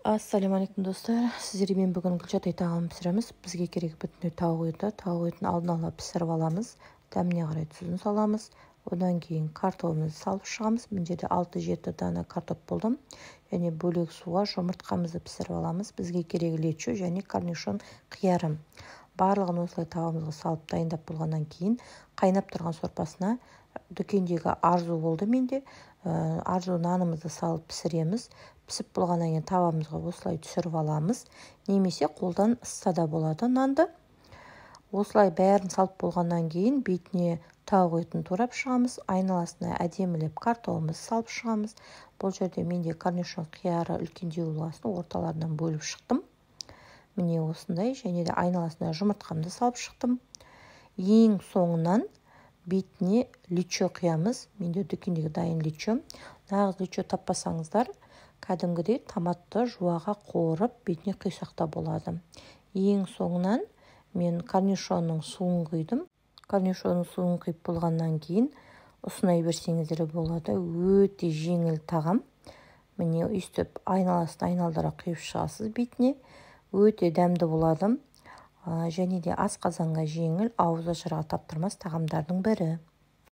Ассаляму алейкум достар, сіздермен бүгін гүлшатай тағамын пісіреміз. Бізге керек бүтін тауық еті. Тауық етін алдын ала пісіріп аламыз. Дәміне қарай тұзын саламыз. Одан кейін картопымызды салып шығамыз. Мен жерде 6-7 дана картоп болдым. Және бөлек суға жұмыртқамызды пісіріп аламыз. Бізге керек лечо және корнишон қиярым. Барлығын осылай тағамызға салып дайындап болғаннан кейін қайнап тұрған сорпасына дүкендегі арзу болды менде. Арзу нанымызды салып пісіреміз. Пісіп болғаннан кейін табамызға осылай түсіріп аламыз. Немесе қолдан ысса да болады нанды. Осылай бәрін салып болғаннан кейін бетіне тауық етін турап шығамыз. Айналасына әдемілеп картопымызды салып шығамыз. Бұл жерде менде корнишон қияры үлкендеу болғасын орталарынан бөліп шықтым. Міне осындай, және де айналасына жұмыртқамды салып шықтым. Ең соңынан бетіне лечо құямыз. Менде дүкендегі дайын лечо. Нағыз лечо таппасаңыздар, кәдімгідей томатты жуаға қуырып бетіне құйсақта болады. Ең соңынан мен корнишонның суын құйдым. Корнишонның суын құйып болғаннан кейін ұсынай берсеңіздер болады. Өте жеңіл тағам. Міне өйстіп айналасын айналдыра құйып шығасыз бетіне. Өте дәмді болады. Және де асқазанға жеңіл, ауыз ашарға таптырмас тағамдардың бірі.